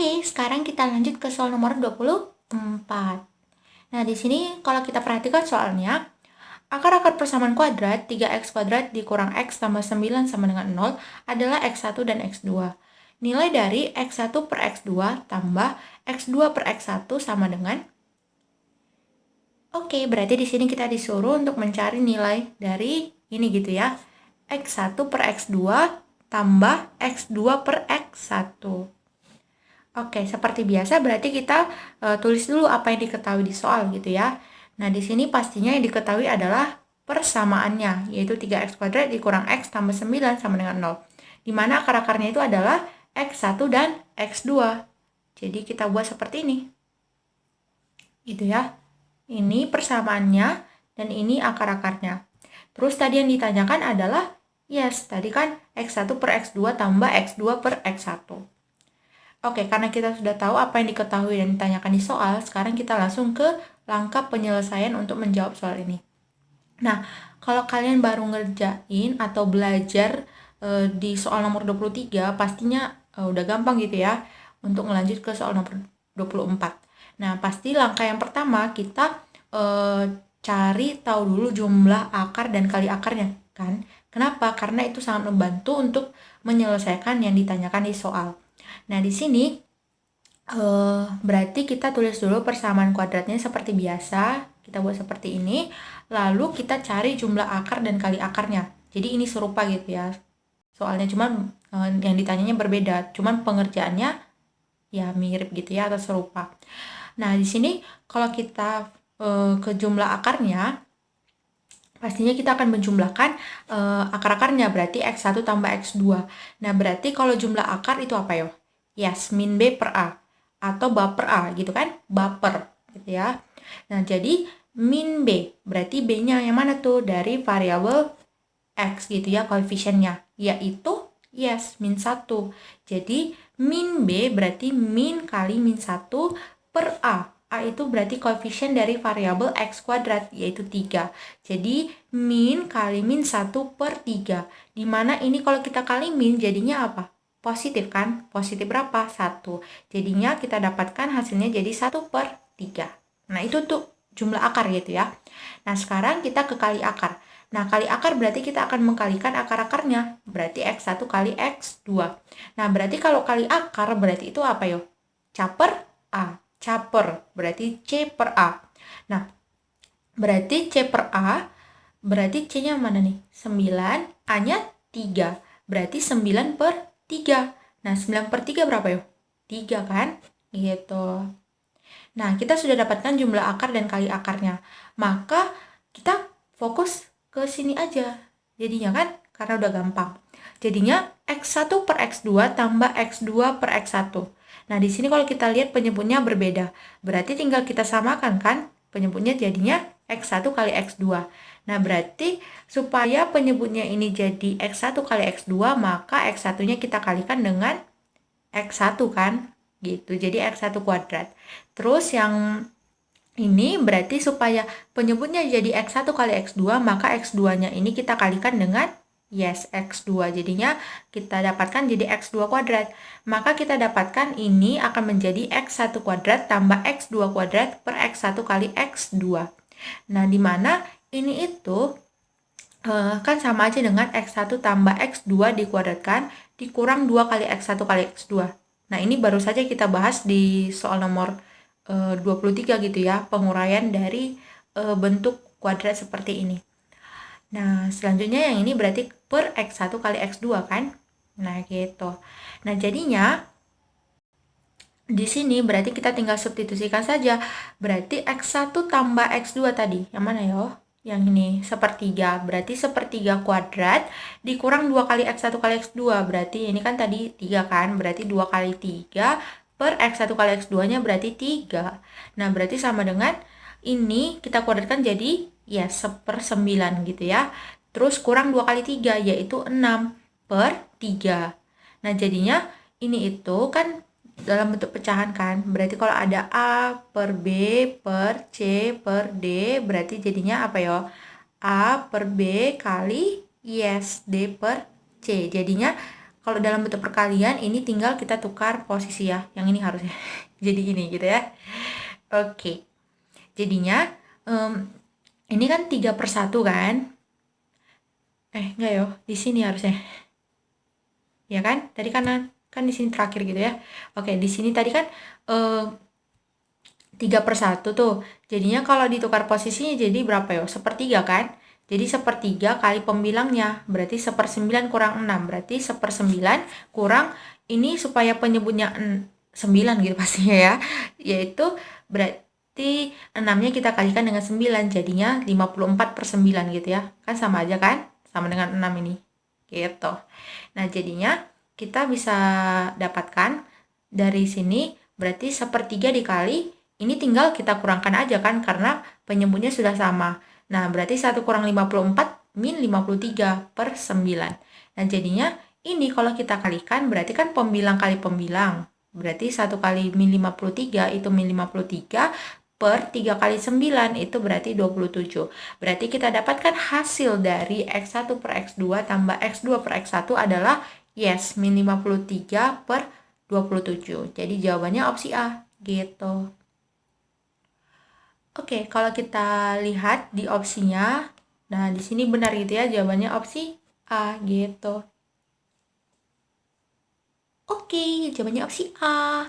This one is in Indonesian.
Oke, sekarang kita lanjut ke soal nomor 24. Nah, di sini kalau kita perhatikan soalnya, akar-akar persamaan kuadrat 3x kuadrat dikurang x tambah 9 sama dengan 0 adalah x1 dan x2. Nilai dari x1 per x2 tambah x2 per x1 sama dengan. Oke, berarti di sini kita disuruh untuk mencari nilai dari ini gitu ya. x1 per x2 tambah x2 per x1. Oke, seperti biasa berarti kita tulis dulu apa yang diketahui di soal gitu ya. Nah, di sini pastinya yang diketahui adalah persamaannya, yaitu 3x kuadrat dikurang x tambah 9 sama dengan 0. Di mana akar-akarnya itu adalah x1 dan x2. Jadi kita buat seperti ini. Gitu ya. Ini persamaannya dan ini akar-akarnya. Terus tadi yang ditanyakan adalah, yes, tadi kan x1 per x2 tambah x2 per x1. Oke, karena kita sudah tahu apa yang diketahui dan ditanyakan di soal, sekarang kita langsung ke langkah penyelesaian untuk menjawab soal ini. Nah, kalau kalian baru ngerjain atau belajar di soal nomor 23, pastinya udah gampang gitu ya untuk melanjut ke soal nomor 24. Nah, pasti langkah yang pertama kita cari tahu dulu jumlah akar dan kali akarnya, kan? Kenapa? Karena itu sangat membantu untuk menyelesaikan yang ditanyakan di soal. Nah, di sini berarti kita tulis dulu persamaan kuadratnya seperti biasa. Kita buat seperti ini. Lalu kita cari jumlah akar dan kali akarnya. Jadi ini serupa gitu ya. Soalnya cuman yang ditanyanya berbeda. Cuman pengerjaannya ya mirip gitu ya atau serupa. Nah, di sini kalau kita ke jumlah akarnya, pastinya kita akan menjumlahkan akar-akarnya, berarti x1 tambah x2. Nah, berarti kalau jumlah akar itu apa ya? Yes, min B per A. Atau baper A gitu kan? Baper gitu ya. Nah, jadi min B, berarti B-nya yang mana tuh? Dari variabel X gitu ya, koefisiennya. Yaitu, yes, min 1. Jadi, min B berarti min kali min 1 per A. A itu berarti koefisien dari variabel X kuadrat, yaitu 3. Jadi, min kali min 1 per 3. Dimana ini kalau kita kali min, jadinya apa? Positif kan? Positif berapa? 1. Jadinya kita dapatkan hasilnya jadi 1 per 3. Nah, itu tuh jumlah akar gitu ya. Nah, sekarang kita ke kali akar. Nah, kali akar berarti kita akan mengkalikan akar-akarnya. Berarti x1 kali x2. Nah, berarti kalau kali akar berarti itu apa yo? Caper A. Caper berarti C per A. Nah, berarti C per A, berarti C-nya mana nih? 9, A-nya 3. Berarti 9 per 3. Nah, 9 per 3 berapa yuk? 3 kan? Gitu. Nah, kita sudah dapatkan jumlah akar dan kali akarnya. Maka kita fokus ke sini aja. Jadinya kan? Karena udah gampang. Jadinya x1 per x2 tambah x2 per x1. Nah, di sini kalau kita lihat penyebutnya berbeda. Berarti tinggal kita samakan kan? Penyebutnya jadinya x1 kali x2. Nah, berarti supaya penyebutnya ini jadi x1 kali x2, maka x1-nya kita kalikan dengan x1 kan? Gitu. Jadi x1 kuadrat. Terus yang ini berarti supaya penyebutnya jadi x1 kali x2, maka x2-nya ini kita kalikan dengan yes, x2. Jadinya kita dapatkan jadi x2 kuadrat. Maka kita dapatkan ini akan menjadi x1 kuadrat tambah x2 kuadrat per x1 kali x2. Nah, di mana ini itu kan sama aja dengan x1 tambah x2 dikuadratkan dikurang 2 kali x1 kali x2. Nah, ini baru saja kita bahas di soal nomor 23 gitu ya, penguraian dari bentuk kuadrat seperti ini. Nah, selanjutnya yang ini berarti per x1 kali x2 kan? Nah, gitu. Nah, jadinya di sini berarti kita tinggal substitusikan saja. Berarti x1 tambah x2 tadi. Yang mana ya? Yang ini, sepertiga. Berarti sepertiga kuadrat dikurang 2 kali x1 kali x2. Berarti ini kan tadi 3 kan? Berarti 2 kali 3 per x1 kali x2-nya berarti 3. Nah, berarti sama dengan ini kita kuadratkan jadi ya 1/9 gitu ya. Terus kurang 2 kali 3 yaitu 6 per 3. Nah, jadinya ini itu kan dalam bentuk pecahan kan. Berarti kalau ada A per B per C per D, berarti jadinya apa ya? A per B kali yes D per C. Jadinya kalau dalam bentuk perkalian ini tinggal kita tukar posisi ya. Yang ini harusnya jadi ini gitu ya. Oke. Jadinya ini kan 3/1 kan? Enggak ya, di sini harusnya. Ya kan? Tadi kan di sini terakhir gitu ya. Oke, di sini tadi kan 3/1 tuh. Jadinya kalau ditukar posisinya jadi berapa ya? 1/3 kan? Jadi 1/3 kali pembilangnya, berarti 1/9 kurang 6. Berarti 1/9 kurang, ini supaya penyebutnya 9 gitu pastinya ya. Yaitu berarti 6-nya kita kalikan dengan 9, jadinya 54/9 gitu ya. Kan sama aja kan? Sama dengan 6 ini. Gitu. Nah, jadinya kita bisa dapatkan dari sini, berarti 1/3 dikali, ini tinggal kita kurangkan aja kan, karena penyebutnya sudah sama. Nah, berarti 1 kurang 54 min 53/9. Nah, jadinya ini kalau kita kalikan, berarti kan pembilang kali pembilang. Berarti 1 kali min 53 itu min 53 per 3 kali 9 itu berarti 27. Berarti kita dapatkan hasil dari X1 per X2 tambah X2 per X1 adalah yes, min 53/27. Jadi jawabannya opsi A, gitu. Oke, kalau kita lihat di opsinya, nah di sini benar gitu ya, jawabannya opsi A, gitu. Oke, jawabannya opsi A.